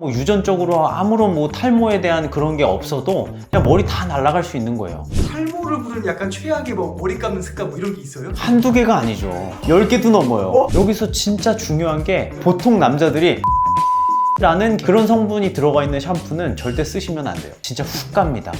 뭐 유전적으로 아무런 뭐 탈모에 대한 그런 게 없어도 그냥 머리 다 날아갈 수 있는 거예요. 탈모를 부른 약간 최악의 뭐 머리 감는 습관 뭐 이런 게 있어요? 한두 개가 아니죠. 10개도 넘어요. 여기서 진짜 중요한 게 보통 남자들이 라는 그런 성분이 들어가 있는 샴푸는 절대 쓰시면 안 돼요. 진짜 훅 갑니다.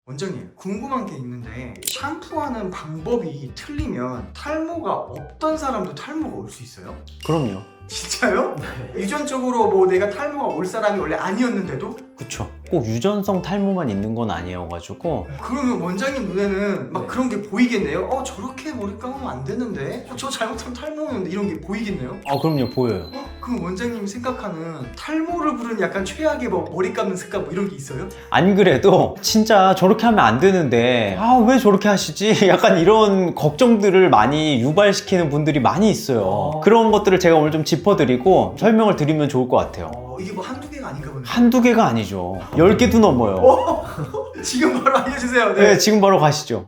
원장님, 궁금한 게 있는데 샴푸하는 방법이 틀리면 탈모가 없던 사람도 탈모가 올 수 있어요? 그럼요. 진짜요? 유전적으로 뭐 내가 탈모가 올 사람이 원래 아니었는데도? 그쵸. 꼭 유전성 탈모만 있는 건 아니어가지고 그러면 원장님 눈에는 막 그런 게 보이겠네요? 저렇게 머리 감으면 안 되는데? 저 잘못하면 탈모였는데 이런 게 보이겠네요? 그럼요, 보여요. 그럼 원장님이 생각하는 탈모를 부른 약간 최악의 뭐 머리 감는 습관 뭐 이런 게 있어요? 안 그래도 진짜 저렇게 하면 안 되는데 왜 저렇게 하시지? 약간 이런 걱정들을 많이 유발시키는 분들이 많이 있어요. 그런 것들을 제가 오늘 좀 짚어드리고 설명을 드리면 좋을 것 같아요. 이게 뭐 한두 개가 아닌가 보네요. 한두 개가 아니죠. 10개도 넘어요. 지금 바로 알려주세요. 네, 지금 바로 가시죠.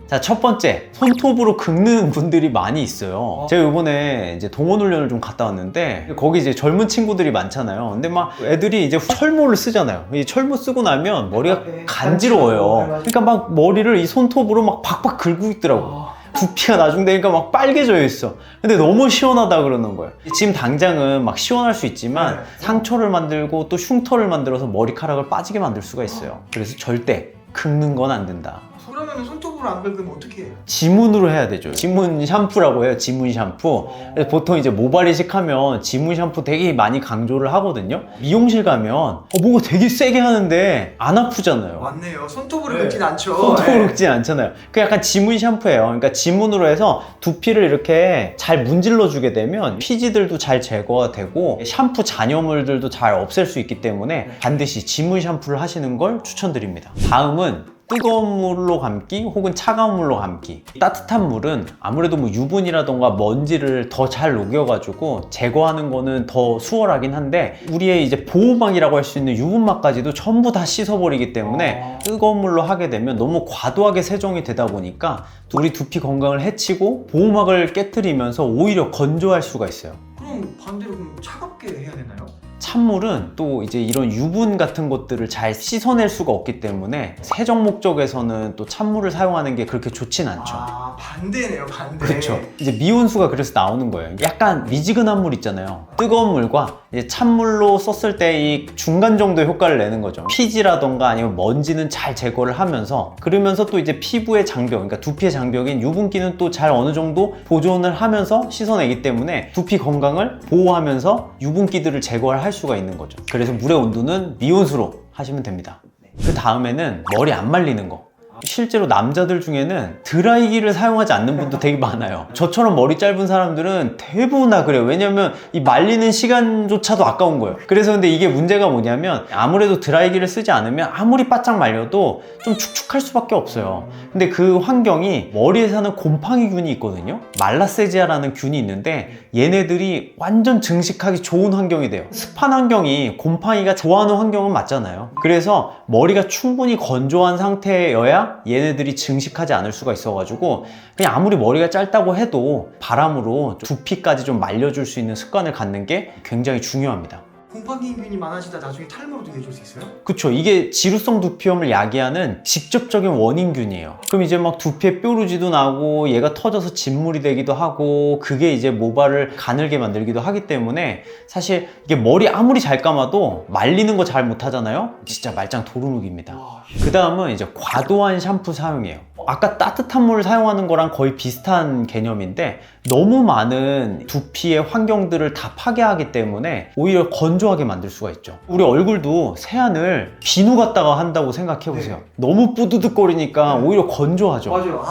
자, 첫 번째, 손톱으로 긁는 분들이 많이 있어요. 제가 이번에 이제 동호훈련을 좀 갔다 왔는데 거기 이제 젊은 친구들이 많잖아요. 근데 막 애들이 이제 철모를 쓰잖아요. 이 철모 쓰고 나면 머리가 간지러워요. 그러니까 막 머리를 이 손톱으로 막 박박 긁고 있더라고. 두피가 나중되니까 막 빨개져 있어. 근데 너무 시원하다 그러는 거예요. 지금 당장은 막 시원할 수 있지만 상처를 만들고 또 흉터를 만들어서 머리카락을 빠지게 만들 수가 있어요. 그래서 절대 긁는 건 안 된다. 그러면 손톱으로 안 긁으면 어떻게 해요? 지문으로 해야 되죠. 지문 샴푸라고 해요. 지문 샴푸. 그래서 보통 이제 모발 이식하면 지문 샴푸 되게 많이 강조를 하거든요. 미용실 가면 뭔가 되게 세게 하는데 안 아프잖아요. 맞네요. 손톱으로 긁진 않죠. 손톱으로 긁진 않잖아요. 그 약간 지문 샴푸예요. 그러니까 지문으로 해서 두피를 이렇게 잘 문질러 주게 되면 피지들도 잘 제거가 되고 샴푸 잔여물들도 잘 없앨 수 있기 때문에 반드시 지문 샴푸를 하시는 걸 추천드립니다. 다음은 뜨거운 물로 감기 혹은 차가운 물로 감기. 따뜻한 물은 아무래도 뭐 유분이라던가 먼지를 더 잘 녹여가지고 제거하는 거는 더 수월하긴 한데 우리의 이제 보호막이라고 할 수 있는 유분막까지도 전부 다 씻어버리기 때문에 뜨거운 물로 하게 되면 너무 과도하게 세정이 되다 보니까 우리 두피 건강을 해치고 보호막을 깨트리면서 오히려 건조할 수가 있어요. 그럼 반대로 그럼 차갑게 해야 되나요? 찬물은 또 이제 이런 유분 같은 것들을 잘 씻어낼 수가 없기 때문에 세정 목적에서는 또 찬물을 사용하는 게 그렇게 좋진 않죠. 반대네요, 반대. 그렇죠. 이제 미온수가 그래서 나오는 거예요. 약간 미지근한 물 있잖아요. 뜨거운 물과 이제 찬물로 썼을 때 이 중간 정도의 효과를 내는 거죠. 피지라던가 아니면 먼지는 잘 제거를 하면서 그러면서 또 이제 피부의 장벽, 그러니까 두피의 장벽인 유분기는 또 잘 어느 정도 보존을 하면서 씻어내기 때문에 두피 건강을 보호하면서 유분기들을 제거를 할 수가 있는 거죠. 그래서 물의 온도는 미온수로 하시면 됩니다. 그 다음에는 머리 안 말리는 거. 실제로 남자들 중에는 드라이기를 사용하지 않는 분도 되게 많아요. 저처럼 머리 짧은 사람들은 대부분 다 그래요. 왜냐면 이 말리는 시간조차도 아까운 거예요. 그래서 근데 이게 문제가 뭐냐면 아무래도 드라이기를 쓰지 않으면 아무리 바짝 말려도 좀 축축할 수밖에 없어요. 근데 그 환경이 머리에 사는 곰팡이균이 있거든요. 말라세지아라는 균이 있는데 얘네들이 완전 증식하기 좋은 환경이 돼요. 습한 환경이 곰팡이가 좋아하는 환경은 맞잖아요. 그래서 머리가 충분히 건조한 상태여야 얘네들이 증식하지 않을 수가 있어가지고 그냥 아무리 머리가 짧다고 해도 바람으로 두피까지 좀 말려줄 수 있는 습관을 갖는 게 굉장히 중요합니다. 곰팡이균이 많아지다 나중에 탈모로도 이어질 수 있어요? 그쵸. 이게 지루성 두피염을 야기하는 직접적인 원인균이에요. 그럼 이제 막 두피에 뾰루지도 나고 얘가 터져서 진물이 되기도 하고 그게 이제 모발을 가늘게 만들기도 하기 때문에 사실 이게 머리 아무리 잘 감아도 말리는 거 잘 못하잖아요. 진짜 말짱 도루묵입니다. 그 다음은 이제 과도한 샴푸 사용이에요. 아까 따뜻한 물을 사용하는 거랑 거의 비슷한 개념인데 너무 많은 두피의 환경들을 다 파괴하기 때문에 오히려 건조하게 만들 수가 있죠. 우리 얼굴도 세안을 비누 갖다가 한다고 생각해 보세요. 너무 뿌드득거리니까 오히려 건조하죠. 맞아요.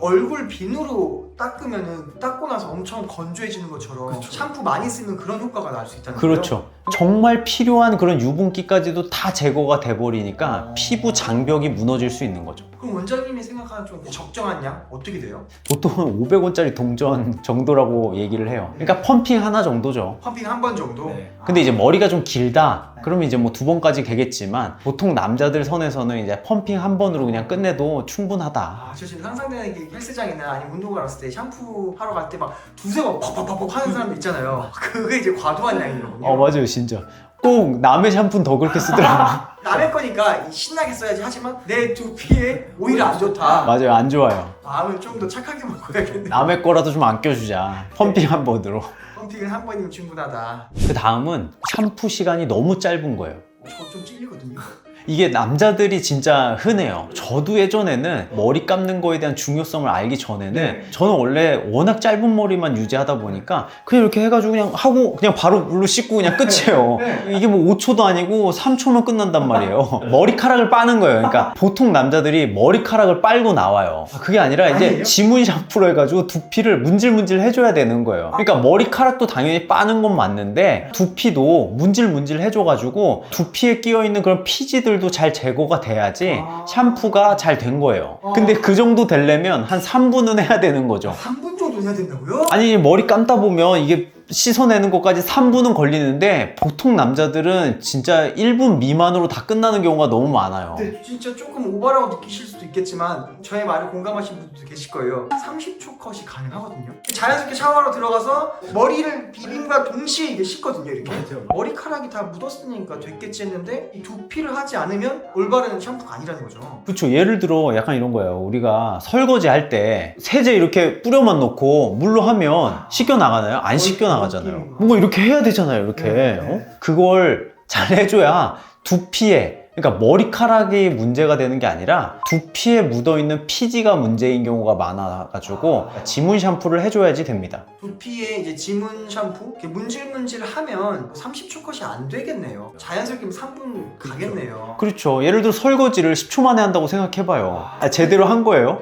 얼굴 비누로 닦으면은 닦고 나서 엄청 건조해지는 것처럼 샴푸 많이 쓰면 그런 효과가 날 수 있다는 거예요? 그렇죠. 정말 필요한 그런 유분기까지도 다 제거가 돼버리니까 피부 장벽이 무너질 수 있는 거죠. 그럼 원장님이 생각하는 좀 적정한 양 어떻게 돼요? 보통은 500원짜리 동전 정도라고 얘기를 해요. 그러니까 펌핑 하나 정도죠. 펌핑 한 번 정도? 근데 이제 머리가 좀 길다 그러면 이제 뭐 2번까지 되겠지만 보통 남자들 선에서는 이제 펌핑 한 번으로 그냥 끝내도 충분하다. 저 지금 상상되는 게 헬스장이나 아니면 운동을 갔을 때 샴푸 하러 갈 때 막 두세 번 팍팍팍팍 하는 사람도 있잖아요. 그게 이제 과도한 양이거든요. 맞아요, 진짜. 꼭 남의 샴푸는 더 그렇게 쓰더라고요. 남의 거니까 신나게 써야지 하지만 내 두피에 오히려 안 좋다. 맞아요, 안 좋아요. 마음을 좀 더 착하게 먹어야겠네. 남의 거라도 좀 아껴주자. 펌핑 한 번으로. 펌핑은 한 번이면 충분하다. 그 다음은 샴푸 시간이 너무 짧은 거예요. 저 좀 찔리거든요. 이게 남자들이 진짜 흔해요. 저도 예전에는 머리 감는 거에 대한 중요성을 알기 전에는 네. 저는 원래 워낙 짧은 머리만 유지하다 보니까 그냥 이렇게 해가지고 그냥 하고 그냥 바로 물로 씻고 그냥 끝이에요. 네. 이게 뭐 5초도 아니고 3초면 끝난단 말이에요. 머리카락을 빠는 거예요. 그러니까 보통 남자들이 머리카락을 빨고 나와요. 그게 아니라 이제 아니에요? 지문 샴푸로 해가지고 두피를 문질문질 해줘야 되는 거예요. 그러니까 머리카락도 당연히 빠는 건 맞는데 두피도 문질문질 해줘가지고 두피에 끼어있는 그런 피지들도 잘 제거가 돼야지 샴푸가 잘 된 거예요. 근데 그 정도 되려면 한 3분은 해야 되는 거죠. 3분 정도 해야 된다고요? 아니 머리 감다 보면 이게 씻어내는 것까지 3분은 걸리는데 보통 남자들은 진짜 1분 미만으로 다 끝나는 경우가 너무 많아요. 근데 진짜 조금 오버라고 느끼실 수도 있겠지만 저의 말에 공감하시는 분들도 계실 거예요. 30초 컷이 가능하거든요. 자연스럽게 샤워하러 들어가서 머리를 비빔과 동시에 이게 씻거든요. 이렇게 머리카락이 다 묻었으니까 됐겠지 했는데 이 두피를 하지 않으면 올바른 샴푸가 아니라는 거죠. 그렇죠. 예를 들어 약간 이런 거예요. 우리가 설거지 할 때 세제 이렇게 뿌려만 놓고 물로 하면 씻겨 나가나요? 안 씻겨 나가잖아요. 뭔가 이렇게 해야 되잖아요. 이렇게. 네. 그걸 잘 해줘야 두피에, 그러니까 머리카락이 문제가 되는 게 아니라 두피에 묻어있는 피지가 문제인 경우가 많아가지고 지문 샴푸를 해줘야지 됩니다. 두피에 이제 지문 샴푸 이렇게 문질문질 하면 30초 컷이 안 되겠네요. 자연스럽게 3분 가겠네요. 그렇죠. 예를 들어 설거지를 10초 만에 한다고 생각해봐요. 제대로 한 거예요?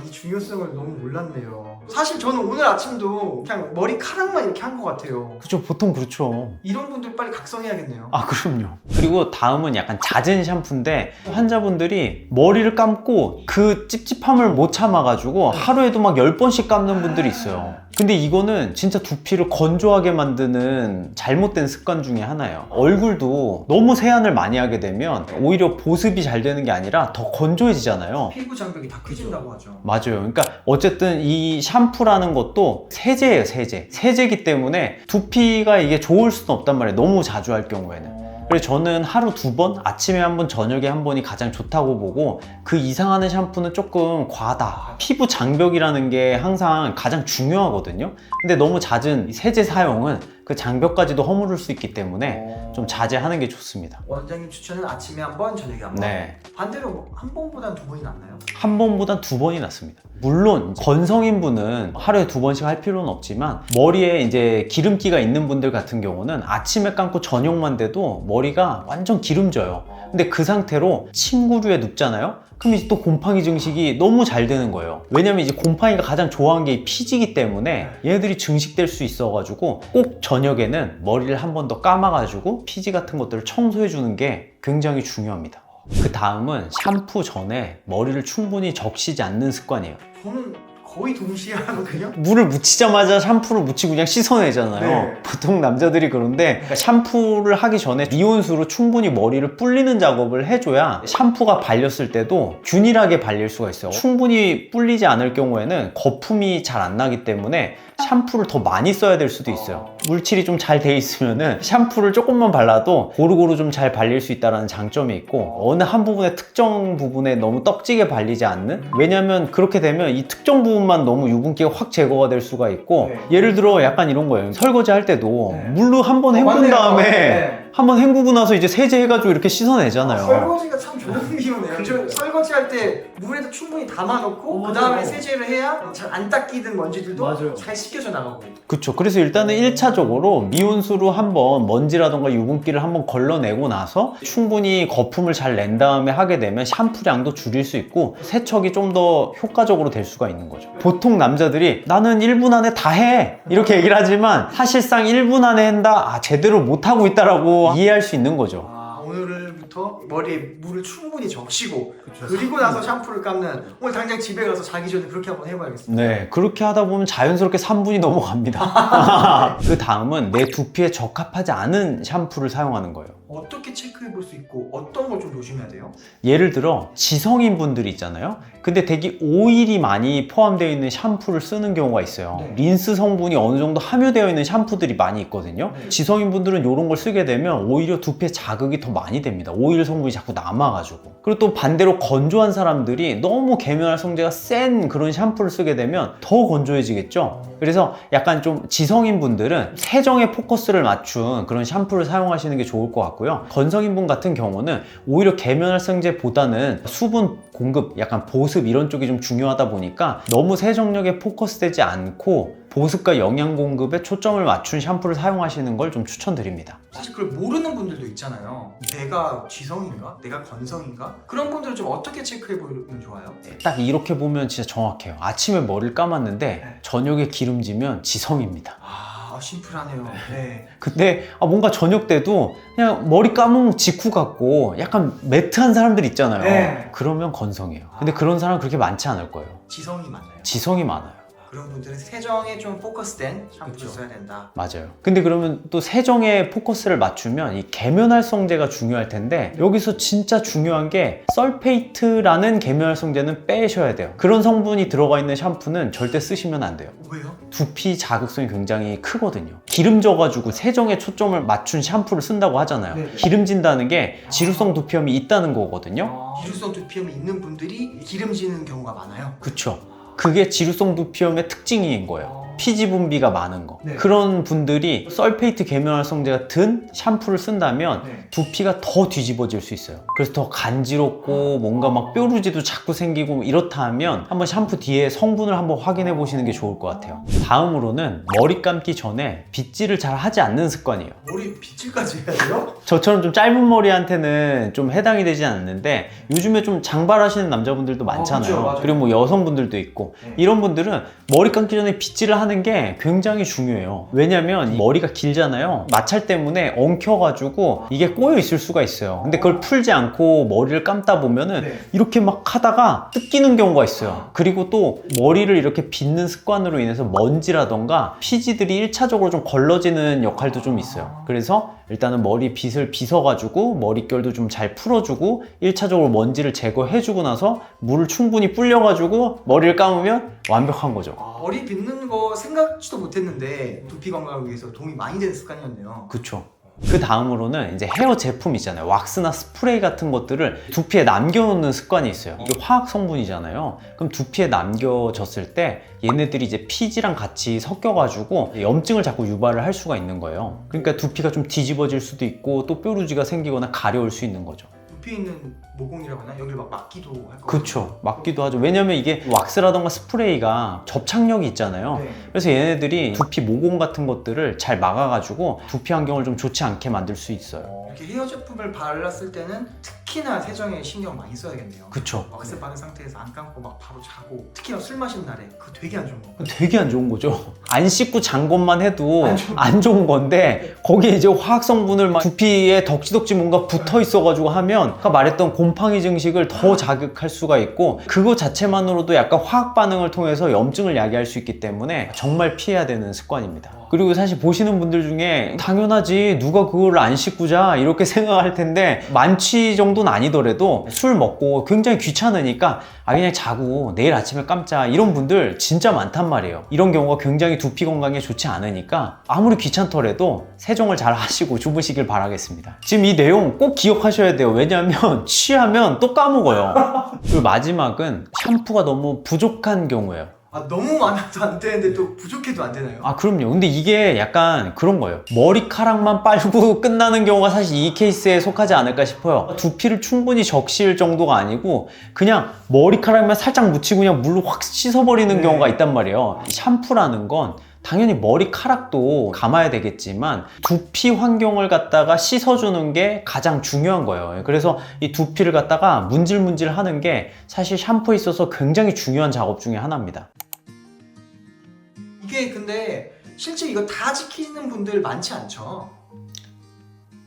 이 중요성을 너무 몰랐네요. 사실 저는 오늘 아침도 그냥 머리카락만 이렇게 한 것 같아요. 그렇죠. 보통 그렇죠. 이런 분들 빨리 각성해야겠네요. 그럼요. 그리고 다음은 약간 잦은 샴푸인데 환자분들이 머리를 감고 그 찝찝함을 못 참아가지고 하루에도 막 10번씩 감는 분들이 있어요. 근데 이거는 진짜 두피를 건조하게 만드는 잘못된 습관 중에 하나예요. 얼굴도 너무 세안을 많이 하게 되면 오히려 보습이 잘 되는 게 아니라 더 건조해지잖아요. 피부 장벽이 다 퀴진다고 하죠. 맞아요. 그러니까 어쨌든 이 샴푸라는 것도 세제예요, 세제. 세제기 때문에 두피가 이게 좋을 수는 없단 말이에요. 너무 자주 할 경우에는. 그래서 저는 하루 2번, 아침에 1번, 저녁에 1번이 가장 좋다고 보고 그 이상 하는 샴푸는 조금 과하다. 피부 장벽이라는 게 항상 가장 중요하거든요. 근데 너무 잦은 세제 사용은 그 장벽까지도 허물을 수 있기 때문에 좀 자제하는 게 좋습니다. 원장님 추천은 아침에 한 번, 저녁에 한 번. 네. 반대로 한 번보단 2번이 낫나요? 한 번보단 2번이 낫습니다. 물론 건성인 분은 하루에 2번씩 할 필요는 없지만 머리에 이제 기름기가 있는 분들 같은 경우는 아침에 감고 저녁만 돼도 머리가 완전 기름져요. 근데 그 상태로 침구류에 눕잖아요? 그럼 이제 또 곰팡이 증식이 너무 잘 되는 거예요. 왜냐면 이제 곰팡이가 가장 좋아하는 게 이 피지기 때문에 얘네들이 증식될 수 있어가지고 꼭 저녁에는 머리를 한 번 더 감아가지고 피지 같은 것들을 청소해 주는 게 굉장히 중요합니다. 그 다음은 샴푸 전에 머리를 충분히 적시지 않는 습관이에요. 저는 거의 동시에 하거든요. 물을 묻히자마자 샴푸를 묻히고 그냥 씻어내잖아요. 네. 보통 남자들이 그런데 샴푸를 하기 전에 미온수로 충분히 머리를 불리는 작업을 해줘야 샴푸가 발렸을 때도 균일하게 발릴 수가 있어요. 충분히 불리지 않을 경우에는 거품이 잘 안 나기 때문에 샴푸를 더 많이 써야 될 수도 있어요. 물칠이 좀 잘 돼 있으면은 샴푸를 조금만 발라도 고루고루 좀 잘 발릴 수 있다는 장점이 있고 어느 한 부분에 특정 부분에 너무 떡지게 발리지 않는, 왜냐면 그렇게 되면 이 특정 부분만 너무 유분기가 확 제거가 될 수가 있고 예를 들어 약간 이런 거예요. 설거지 할 때도 물로 한번 헹군 맞네요. 다음에 네. 한번 헹구고 나서 이제 세제 해가지고 이렇게 씻어내잖아요. 설거지가 참 좋은 기호네요. 저 설거지 할 때 물에도 충분히 담아놓고 그 다음에 세제를 해야 잘 안 닦이던 먼지들도 잘 씻겨져 나가고. 그쵸. 그래서 일단은 1차적으로 미온수로 한번 먼지라던가 유분기를 한번 걸러내고 나서 충분히 거품을 잘 낸 다음에 하게 되면 샴푸량도 줄일 수 있고 세척이 좀 더 효과적으로 될 수가 있는 거죠. 보통 남자들이 나는 1분 안에 다 해! 이렇게 얘기를 하지만 사실상 1분 안에 한다? 제대로 못하고 있다라고 이해할 수 있는 거죠. 오늘부터 전부터 머리에 물을 충분히 적시고 그리고 나서 샴푸를 감는, 오늘 당장 집에 가서 자기 전에 그렇게 한번 해봐야겠습니다. 네, 그렇게 하다 보면 자연스럽게 3분이 넘어갑니다. 그 다음은 내 두피에 적합하지 않은 샴푸를 사용하는 거예요. 어떻게 체크해 볼 수 있고 어떤 걸 좀 조심해야 돼요? 예를 들어 지성인 분들이 있잖아요. 근데 되게 오일이 많이 포함되어 있는 샴푸를 쓰는 경우가 있어요. 네. 린스 성분이 어느 정도 함유되어 있는 샴푸들이 많이 있거든요. 네. 지성인 분들은 이런 걸 쓰게 되면 오히려 두피에 자극이 더 많이 됩니다. 오일 성분이 자꾸 남아가지고. 그리고 또 반대로 건조한 사람들이 너무 계면활성제가 센 그런 샴푸를 쓰게 되면 더 건조해지겠죠. 그래서 약간 좀 지성인 분들은 세정에 포커스를 맞춘 그런 샴푸를 사용하시는 게 좋을 것 같고요. 건성인분 같은 경우는 오히려 계면활성제보다는 수분 공급, 약간 보습 이런 쪽이 좀 중요하다 보니까 너무 세정력에 포커스되지 않고 보습과 영양 공급에 초점을 맞춘 샴푸를 사용하시는 걸 좀 추천드립니다. 사실 그걸 모르는 분들도 있잖아요. 내가 지성인가? 내가 건성인가? 그런 분들은 좀 어떻게 체크해 보면 좋아요? 딱 이렇게 보면 진짜 정확해요. 아침에 머리를 감았는데 네. 저녁에 기름지면 지성입니다. 심플하네요. 네. 근데 뭔가 저녁 때도 그냥 머리 감은 직후 같고 약간 매트한 사람들 있잖아요. 네. 그러면 건성이에요. 근데 그런 사람 그렇게 많지 않을 거예요. 지성이 맞나요? 지성이 많아요. 그런 분들은 세정에 좀 포커스된 샴푸를 그쵸. 써야 된다. 맞아요. 근데 그러면 또 세정에 포커스를 맞추면 이 계면활성제가 중요할 텐데 여기서 진짜 중요한 게 설페이트라는 계면활성제는 빼셔야 돼요. 그런 성분이 들어가 있는 샴푸는 절대 쓰시면 안 돼요. 왜요? 두피 자극성이 굉장히 크거든요. 기름져가지고 세정에 초점을 맞춘 샴푸를 쓴다고 하잖아요. 네. 기름진다는 게 지루성 두피염이 있다는 거거든요. 기루성 두피염이 있는 분들이 기름지는 경우가 많아요. 그쵸. 그게 지루성 두피염의 특징인 거예요. 피지 분비가 많은 거. 네. 그런 분들이 설페이트 계면활성제가 든 샴푸를 쓴다면 네. 두피가 더 뒤집어질 수 있어요. 그래서 더 간지럽고 뭔가 막 뾰루지도 자꾸 생기고 이렇다 하면 한번 샴푸 뒤에 성분을 한번 확인해 보시는 게 좋을 것 같아요. 다음으로는 머리 감기 전에 빗질을 잘 하지 않는 습관이에요. 머리 빗질까지 해야 돼요? 저처럼 좀 짧은 머리한테는 좀 해당이 되지 않는데 요즘에 좀 장발하시는 남자분들도 많잖아요. 그쵸, 맞아요. 그리고 뭐 여성분들도 있고 네. 이런 분들은 머리 감기 전에 빗질을 하는 게 굉장히 중요해요. 왜냐면 이 머리가 길잖아요. 마찰 때문에 엉켜가지고 이게 꼬여 있을 수가 있어요. 근데 그걸 풀지 않고 머리를 감다 보면은 네. 이렇게 막 하다가 뜯기는 경우가 있어요. 그리고 또 머리를 이렇게 빗는 습관으로 인해서 먼지라던가 피지들이 1차적으로 좀 걸러지는 역할도 좀 있어요. 그래서 일단은 머리 빗을 빗어가지고 머릿결도 좀 잘 풀어주고 1차적으로 먼지를 제거해주고 나서 물을 충분히 불려가지고 머리를 감으면 완벽한 거죠. 머리 빗는 거 생각지도 못했는데 두피 건강을 위해서 도움이 많이 되는 습관이었네요. 그쵸. 그 다음으로는 이제 헤어 제품 있잖아요. 왁스나 스프레이 같은 것들을 두피에 남겨놓는 습관이 있어요. 이게 화학 성분이잖아요. 그럼 두피에 남겨졌을 때 얘네들이 이제 피지랑 같이 섞여가지고 염증을 자꾸 유발을 할 수가 있는 거예요. 그러니까 두피가 좀 뒤집어질 수도 있고 또 뾰루지가 생기거나 가려울 수 있는 거죠. 두피에 있는 모공이라고 하나? 여기를 막 막기도 할 거예요. 그쵸. 맞기도 하죠. 왜냐면 이게 왁스라던가 스프레이가 접착력이 있잖아요. 네. 그래서 얘네들이 두피 모공 같은 것들을 잘 막아가지고 두피 환경을 좀 좋지 않게 만들 수 있어요. 이렇게 헤어 제품을 발랐을 때는 특히나 세정에 신경 많이 써야겠네요. 그쵸. 왁스 바른 상태에서 안 감고 막 바로 자고, 특히나 술 마신 날에 그거 되게 안 좋은 거. 되게 안 좋은 거죠. 안 씻고 잔 것만 해도 안 좋은 안 좋은 건데 거기에 이제 화학 성분을 막 두피에 덕지덕지 뭔가 붙어 있어가지고 하면 아까 말했던 곰팡이 증식을 더 자극할 수가 있고 그거 자체만으로도 약간 화학 반응을 통해서 염증을 야기할 수 있기 때문에 정말 피해야 되는 습관입니다. 그리고 사실 보시는 분들 중에 당연하지 누가 그걸 안 씻고 자 이렇게 생각할 텐데 만취 정도는 아니더라도 술 먹고 굉장히 귀찮으니까 그냥 자고 내일 아침에 감자 이런 분들 진짜 많단 말이에요. 이런 경우가 굉장히 두피 건강에 좋지 않으니까 아무리 귀찮더라도 세정을 잘 하시고 주무시길 바라겠습니다. 지금 이 내용 꼭 기억하셔야 돼요. 왜냐하면 취하면 또 까먹어요. 그리고 마지막은 샴푸가 너무 부족한 경우예요. 너무 많아도 안 되는데 또 부족해도 안 되나요? 그럼요. 근데 이게 약간 그런 거예요. 머리카락만 빨고 끝나는 경우가 사실 이 케이스에 속하지 않을까 싶어요. 두피를 충분히 적실 정도가 아니고 그냥 머리카락만 살짝 묻히고 그냥 물로 확 씻어버리는 네. 경우가 있단 말이에요. 이 샴푸라는 건 당연히 머리카락도 감아야 되겠지만 두피 환경을 갖다가 씻어주는 게 가장 중요한 거예요. 그래서 이 두피를 갖다가 문질문질 하는 게 사실 샴푸에 있어서 굉장히 중요한 작업 중에 하나입니다. 이게 근데 실제 이거 다 지키는 분들 많지 않죠?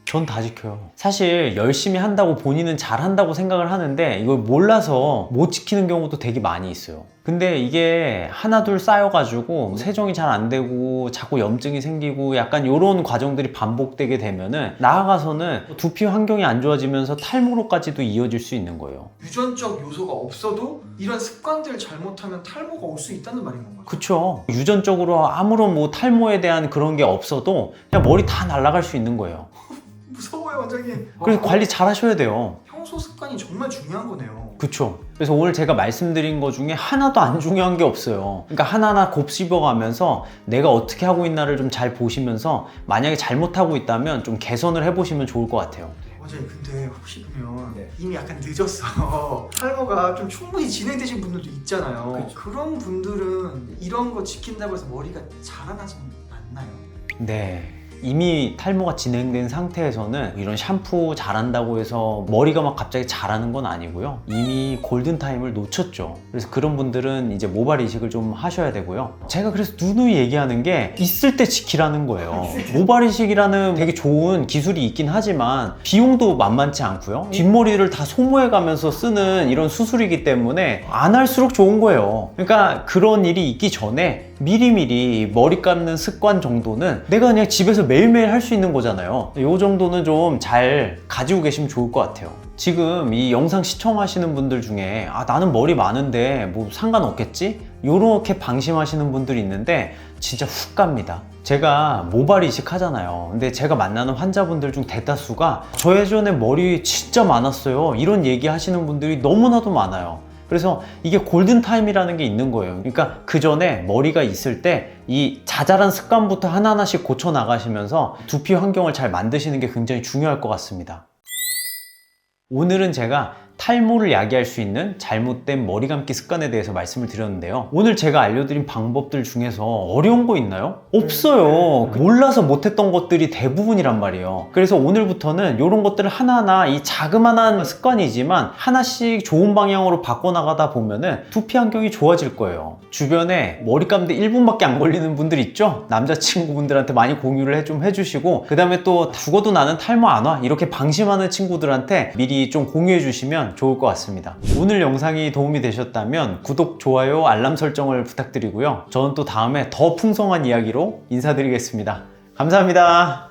전 다 지켜요. 사실 열심히 한다고 본인은 잘한다고 생각을 하는데 이걸 몰라서 못 지키는 경우도 되게 많이 있어요. 근데 이게 하나 둘 쌓여가지고 세정이 잘 안 되고 자꾸 염증이 생기고 약간 이런 과정들이 반복되게 되면은 나아가서는 두피 환경이 안 좋아지면서 탈모로까지도 이어질 수 있는 거예요. 유전적 요소가 없어도 이런 습관들을 잘못하면 탈모가 올 수 있다는 말인 건가요? 그쵸. 유전적으로 아무런 뭐 탈모에 대한 그런 게 없어도 그냥 머리 다 날아갈 수 있는 거예요. 무서워요, 원장님. 그래서 관리 잘 하셔야 돼요. 평소 습관이 정말 중요한 거네요. 그쵸. 그래서 오늘 제가 말씀드린 것 중에 하나도 안 중요한 게 없어요. 그러니까 하나하나 곱씹어가면서 내가 어떻게 하고 있나를 좀 잘 보시면서 만약에 잘못하고 있다면 좀 개선을 해보시면 좋을 것 같아요. 원장님, 근데 혹시 보면 이미 약간 늦었어. 탈모가 좀 충분히 진행되신 분들도 있잖아요. 그런 분들은 이런 거 지킨다고 해서 머리가 자라나지 않나요? 네. 이미 탈모가 진행된 상태에서는 이런 샴푸 잘한다고 해서 머리가 막 갑자기 자라는 건 아니고요. 이미 골든타임을 놓쳤죠. 그래서 그런 분들은 이제 모발 이식을 좀 하셔야 되고요. 제가 그래서 누누이 얘기하는 게 있을 때 지키라는 거예요. 모발 이식이라는 되게 좋은 기술이 있긴 하지만 비용도 만만치 않고요. 뒷머리를 다 소모해 가면서 쓰는 이런 수술이기 때문에 안 할수록 좋은 거예요. 그러니까 그런 일이 있기 전에 미리미리 머리 감는 습관 정도는 내가 그냥 집에서 매일매일 할 수 있는 거잖아요. 이 정도는 좀 잘 가지고 계시면 좋을 것 같아요. 지금 이 영상 시청하시는 분들 중에 나는 머리 많은데 뭐 상관없겠지? 요렇게 방심하시는 분들이 있는데 진짜 훅 갑니다. 제가 모발 이식 하잖아요. 근데 제가 만나는 환자분들 중 대다수가 저 예전에 머리 진짜 많았어요, 이런 얘기 하시는 분들이 너무나도 많아요. 그래서 이게 골든타임이라는 게 있는 거예요. 그러니까 그 전에 머리가 있을 때 이 자잘한 습관부터 하나하나씩 고쳐 나가시면서 두피 환경을 잘 만드시는 게 굉장히 중요할 것 같습니다. 오늘은 제가 탈모를 야기할 수 있는 잘못된 머리 감기 습관에 대해서 말씀을 드렸는데요. 오늘 제가 알려드린 방법들 중에서 어려운 거 있나요? 없어요. 몰라서 못했던 것들이 대부분이란 말이에요. 그래서 오늘부터는 이런 것들을 하나하나 이 자그마한 습관이지만 하나씩 좋은 방향으로 바꿔나가다 보면은 두피 환경이 좋아질 거예요. 주변에 머리 감는데 1분밖에 안 걸리는 분들 있죠? 남자친구분들한테 많이 공유를 좀 해주시고, 그 다음에 또 죽어도 나는 탈모 안 와, 이렇게 방심하는 친구들한테 미리 좀 공유해 주시면 좋을 것 같습니다. 오늘 영상이 도움이 되셨다면 구독, 좋아요, 알람 설정을 부탁드리고요. 저는 또 다음에 더 풍성한 이야기로 인사드리겠습니다. 감사합니다.